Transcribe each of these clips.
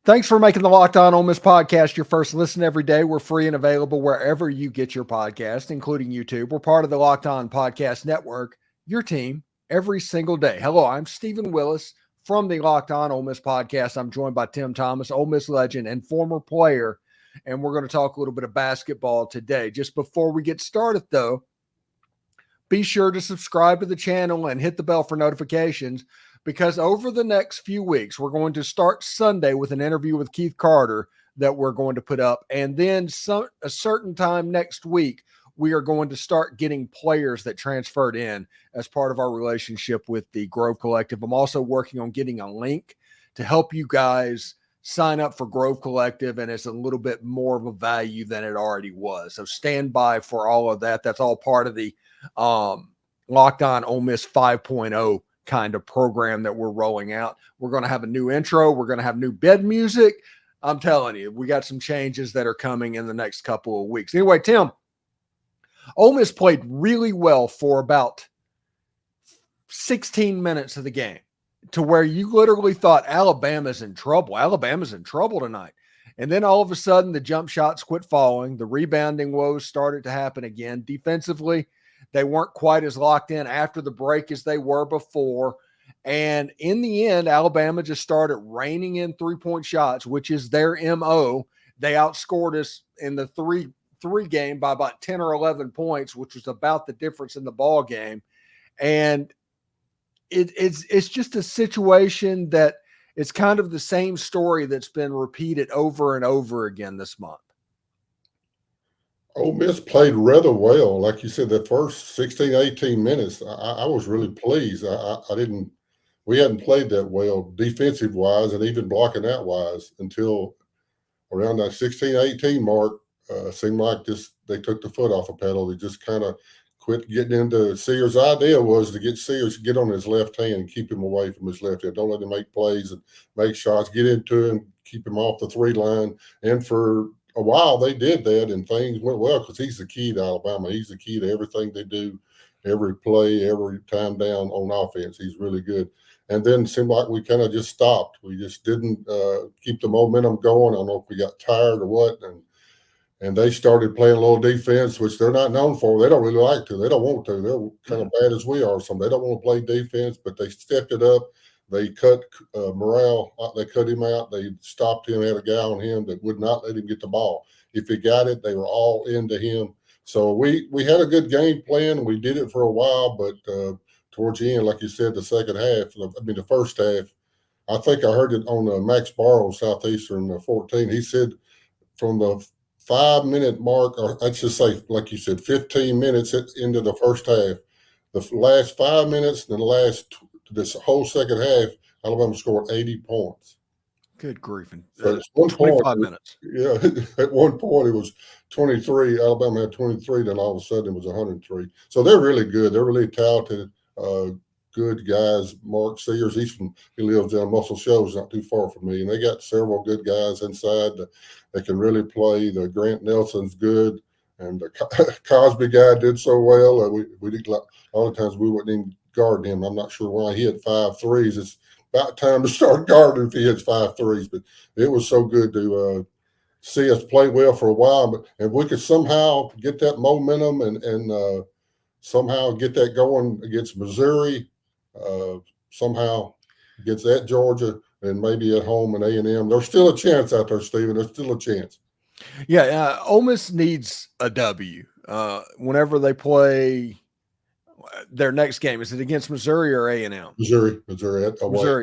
Thanks for making the Locked On Ole Miss podcast your first listen every day. We're free and available wherever you get your podcast, including YouTube. We're part of the Locked On Podcast Network, your team every single day. Hello, I'm Stephen Willis from the Locked On Ole Miss podcast. I'm joined by Tim Thomas, Ole Miss legend and former player, and we're going to talk a little bit of basketball today. Just before we get started, though, be sure to subscribe to the channel and hit the bell for notifications, because over the next few weeks, we're going to start Sunday with an interview with Keith Carter that we're going to put up. And then a certain time next week, we are going to start getting players that transferred in as part of our relationship with the Grove Collective. I'm also working on getting a link to help you guys sign up for Grove Collective, and it's a little bit more of a value than it already was. So stand by for all of that. That's all part of the Locked On Ole Miss 5.0 kind of program that we're rolling out. We're going to have a new intro. We're going to have new bed music. I'm telling you, we got some changes that are coming in the next couple of weeks. Anyway, Tim, Ole Miss played really well for about 16 minutes of the game, to where you literally thought Alabama's in trouble. Alabama's in trouble tonight. And then all of a sudden, the jump shots quit falling. The rebounding woes started to happen again. Defensively, they weren't quite as locked in after the break as they were before. And in the end, Alabama just started raining in three-point shots, which is their MO. They outscored us in the three game by about 10 or 11 points, which was about the difference in the ball game. And it's just a situation that it's kind of the same story that's been repeated over and over again this month. Ole Miss played rather well. Like you said, the first 16, 18 minutes, I was really pleased. We hadn't played that well defensive-wise and even blocking out-wise until around that 16, 18 mark. Seemed like they took the foot off the pedal. They just kind of quit getting into Sears' idea was to get Sears, get on his left hand and keep him away from his left hand. Don't let him make plays and make shots, get into him, keep him off the three line. And for a while they did that, and things went well because he's the key to Alabama. He's the key to everything they do, every play, every time down on offense. He's really good. And then it seemed like we kind of just stopped. We just didn't keep the momentum going. I don't know if we got tired or what. And they started playing a little defense, which they're not known for. They don't really like to. They don't want to. They're kind of bad as we are. So they don't want to play defense, but they stepped it up. They cut Morale. They cut him out. They stopped him, had a guy on him that would not let him get the ball. If he got it, they were all into him. So we had a good game plan. We did it for a while, but towards the end, like you said, the first half, I think I heard it on Max Barrow, Southeastern 14. He said from the 5-minute mark, or let's just say, like you said, 15 minutes into the first half, the last 5 minutes and this whole second half, Alabama scored 80 points. Good grief. So 25 minutes. Yeah, at one point it was 23. Alabama had 23, then all of a sudden it was 103. So they're really good. They're really talented, good guys. Mark Sears, he lives down Muscle Shoals, not too far from me, and they got several good guys inside that can really play. The Grant Nelson's good, and the Cosby guy did so well. We did a lot of times we wouldn't even guard him. I'm not sure why he had 5 threes. It's about time to start guarding if he hits 5 threes. But it was so good to see us play well for a while. But if we could somehow get that momentum and somehow get that going against Missouri, somehow gets at Georgia and maybe at home in A&M, there's still a chance out there, Stephen. There's still a chance. Yeah, Ole Miss needs a W whenever they play their next game. Is it against Missouri or A&M? Missouri.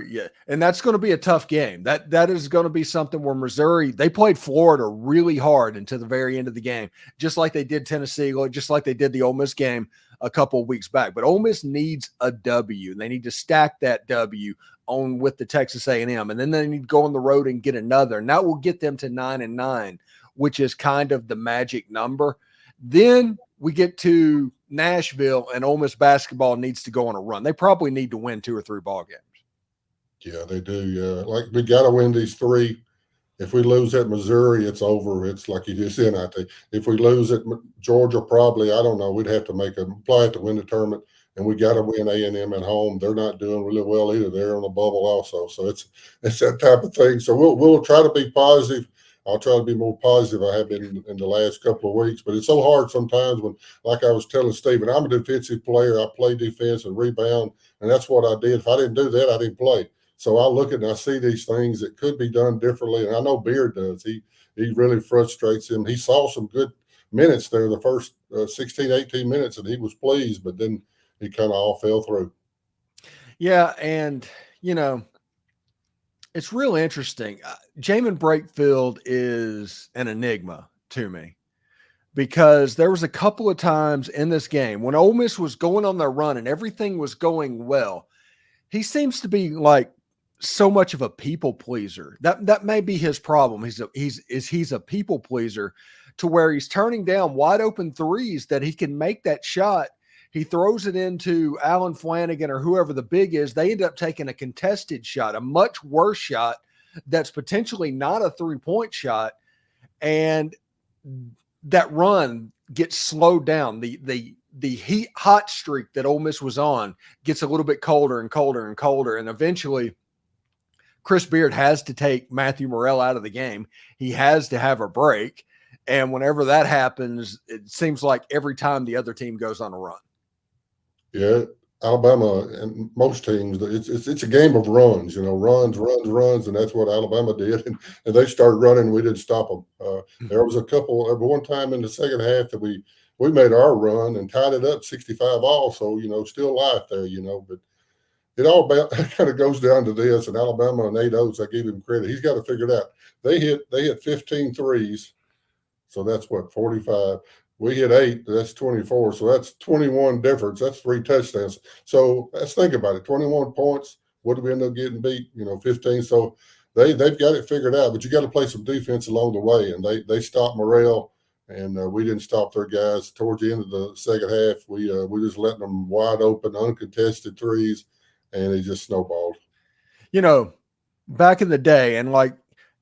Yeah, and that's going to be a tough game. That is going to be something where Missouri, they played Florida really hard until the very end of the game, just like they did Tennessee, just like they did the Ole Miss game a couple of weeks back. But Ole Miss needs a W. They need to stack that W on with the Texas A&M, and then they need to go on the road and get another, and that will get them to 9-9, which is kind of the magic number. Then we get to Nashville, and Ole Miss basketball needs to go on a run. They probably need to win 2 or 3 ball games. Yeah, they do. Yeah, like we got to win these 3. If we lose at Missouri, it's over. It's like you just said, I think. If we lose at Georgia, probably, I don't know, we'd have to apply it to win the tournament. and we got to win A&M at home. They're not doing really well either. They're on a bubble also, so it's that type of thing. So we'll try to be positive. I'll try to be more positive. I have been in the last couple of weeks, but it's so hard sometimes when, like I was telling Stephen, I'm a defensive player. I play defense and rebound, and that's what I did. If I didn't do that, I didn't play. So I look at and I see these things that could be done differently, and I know Beard does. He really frustrates him. He saw some good minutes there, the first 16, 18 minutes, and he was pleased, but then he kind of all fell through. Yeah, and, it's real interesting. Jamin Brakefield is an enigma to me because there was a couple of times in this game when Ole Miss was going on their run and everything was going well. He seems to be like so much of a people pleaser. That may be his problem. He's a people pleaser to where he's turning down wide open threes that he can make that shot. He throws it into Alan Flanagan or whoever the big is. They end up taking a contested shot, a much worse shot that's potentially not a 3-point shot. And that run gets slowed down. The hot streak that Ole Miss was on gets a little bit colder and colder and colder. And eventually Chris Beard has to take Matthew Morrell out of the game. He has to have a break. And whenever that happens, it seems like every time the other team goes on a run. Yeah, Alabama and most teams, it's a game of runs, runs, and that's what Alabama did. And they started running, and we didn't stop them. There was one time in the second half that we made our run and tied it up 65 all. So, still life there, but it all kind of goes down to this. And Alabama and Nate Oates, I give him credit. He's got to figure it out. They hit 15 threes. So that's what, 45. We hit 8, that's 24. So that's 21 difference. That's 3 touchdowns. So let's think about it. 21 points. What did we end up getting beat? 15. So they've got it figured out, but you got to play some defense along the way. And they stopped Morrell, and we didn't stop their guys. Towards the end of the second half, we just letting them wide open, uncontested threes, and it just snowballed. Back in the day, and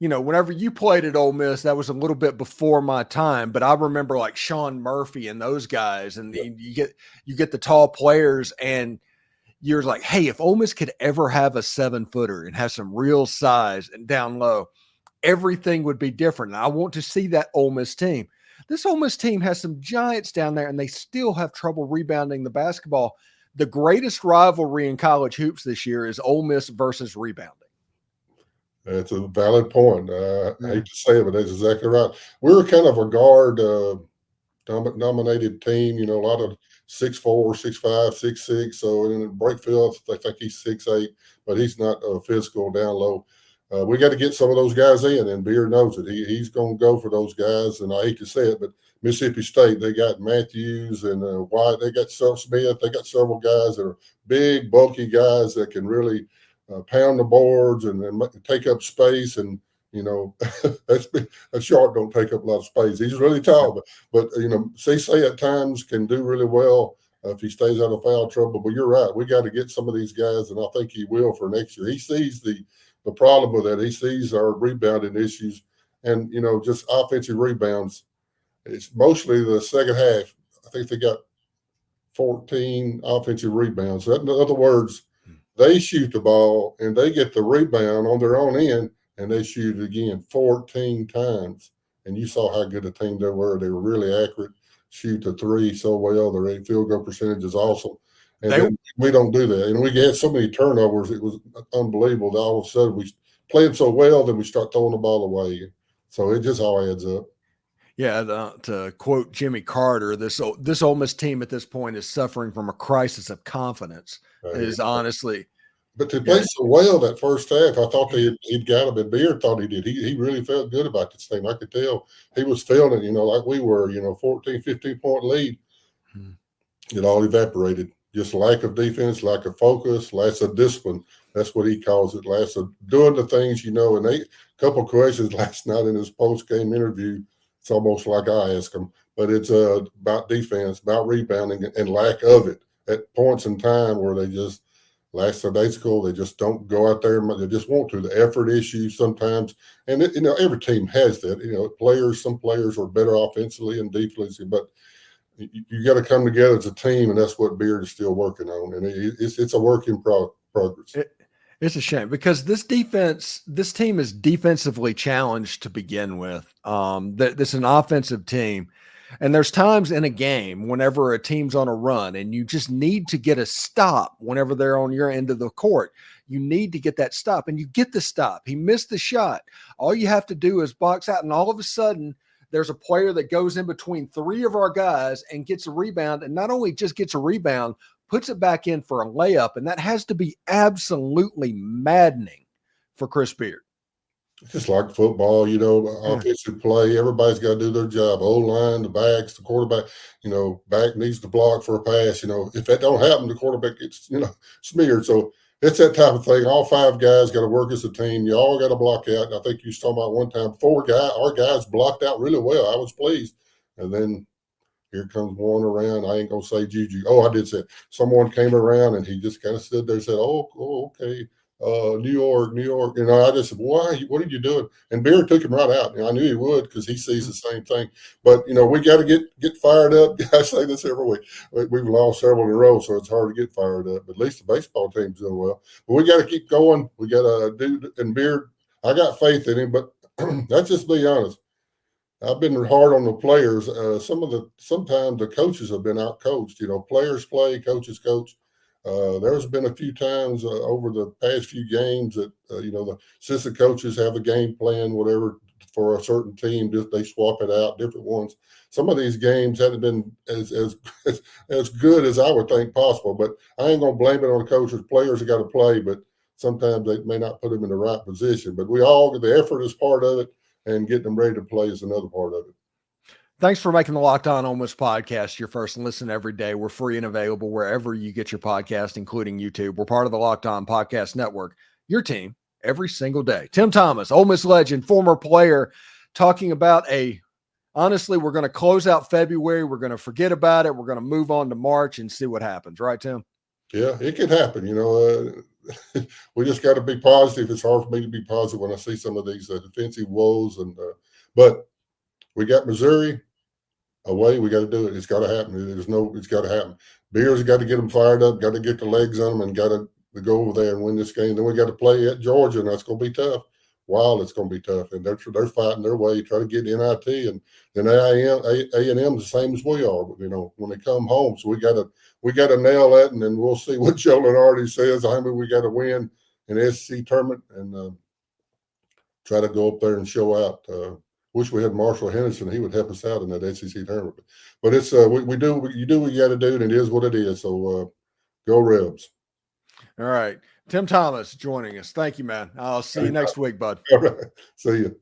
whenever you played at Ole Miss, that was a little bit before my time, but I remember like Sean Murphy and those guys, and you get the tall players, and you're like, hey, if Ole Miss could ever have a 7-footer and have some real size and down low, everything would be different. And I want to see that Ole Miss team. This Ole Miss team has some giants down there, and they still have trouble rebounding the basketball. The greatest rivalry in college hoops this year is Ole Miss versus rebounding. It's a valid point. I hate to say it, but that's exactly right. We're kind of a guard dominated team, a lot of 6'4", 6'5", 6'6". So in Brakefield, I think he's 6'8", but he's not physical down low. We got to get some of those guys in, and Beard knows it. He's going to go for those guys, and I hate to say it, but Mississippi State, they got Matthews and White. They got Smith. They got several guys that are big, bulky guys that can really pound the boards and take up space. And, a Sharp don't take up a lot of space. He's really tall, but CC at times can do really well if he stays out of foul trouble. But you're right. We got to get some of these guys, and I think he will for next year. He sees the problem with that. He sees our rebounding issues and, just offensive rebounds. It's mostly the second half. I think they got 14 offensive rebounds. So in other words, they shoot the ball and they get the rebound on their own end and they shoot it again 14 times. And you saw how good a team they were. They were really accurate, shoot the three so well. Their field goal percentage is awesome. And then we don't do that. And we had so many turnovers. It was unbelievable. All of a sudden we played so well, then we start throwing the ball away. So it just all adds up. Yeah, to quote Jimmy Carter, this Ole Miss team at this point is suffering from a crisis of confidence. Is honestly, but to play so well that first half, I thought he'd got him. And Beard thought he did. He really felt good about this thing. I could tell he was feeling it. Like we were. 14, 15-point lead. It all evaporated. Just lack of defense, lack of focus, lack of discipline. That's what he calls it. Lack of doing the things. And a couple of questions last night in his post-game interview. It's almost like I ask him, but it's about defense, about rebounding, and lack of it at points in time where they just lackadaisical. They just don't go out there. They just want to. The effort issues sometimes, and every team has that. Some players are better offensively and defensively, but you got to come together as a team, and that's what Beard is still working on, and it's a work in progress. It's a shame because this team is defensively challenged to begin with. This is an offensive team, and there's times in a game whenever a team's on a run and you just need to get a stop whenever they're on your end of the court. You need to get that stop, and you get the stop. He missed the shot. All you have to do is box out, and all of a sudden there's a player that goes in between three of our guys and gets a rebound, and not only just gets a rebound, puts it back in for a layup, and that has to be absolutely maddening for Chris Beard. It's just like football, offensive play. Everybody's got to do their job. O-line, the backs, the quarterback, back needs to block for a pass. If that don't happen, the quarterback gets, smeared. So it's that type of thing. All five guys got to work as a team. You all got to block out. I think you was talking about one time, our guys blocked out really well. I was pleased. And then here comes one around. I ain't going to say Juju. Oh, I did say it. Someone came around and he just kind of stood there and said, oh okay. New York. I just said, why? What are you doing? And Beard took him right out. I knew he would because he sees the same thing. But, we got to get fired up. I say this every week. We've lost several in a row, so it's hard to get fired up. But at least the baseball team's doing well. But we got to keep going. We got to do, and Beard, I got faith in him, but let's just be honest. I've been hard on the players. Sometimes the coaches have been out coached. Players play, coaches coach. There's been a few times over the past few games that the assistant coaches have a game plan, whatever, for a certain team. Just they swap it out, different ones. Some of these games haven't been as good as I would think possible. But I ain't gonna blame it on the coaches. Players have got to play, but sometimes they may not put them in the right position. But the effort is part of it, and getting them ready to play is another part of it. Thanks for making the Locked On Ole Miss podcast your first listen every day. We're free and available wherever you get your podcast, including YouTube. We're part of the Locked On Podcast Network, your team every single day. Tim Thomas, Ole Miss legend, former player, talking about honestly, we're going to close out February. We're going to forget about it. We're going to move on to March and see what happens. Right, Tim? Yeah, it can happen. We just got to be positive. It's hard for me to be positive when I see some of these defensive woes. But we got Missouri away. We got to do it. It's got to happen. It's got to happen. Bears got to get them fired up, got to get the legs on them, and got to go over there and win this game. Then we got to play at Georgia, and that's going to be tough. Wow, it's going to be tough. And they're fighting their way, try to get NIT, and then A&M the same as we are. When they come home, so we got to nail that, and then we'll see what Joe Lenardi says. I mean, we got to win an SEC tournament and try to go up there and show out. Wish we had Marshall Henderson. He would help us out in that SEC tournament. But it's you do what you got to do, and it is what it is. So go Rebs. All right. Tim Thomas joining us. Thank you, man. I'll see you next week, bud. All right. See you.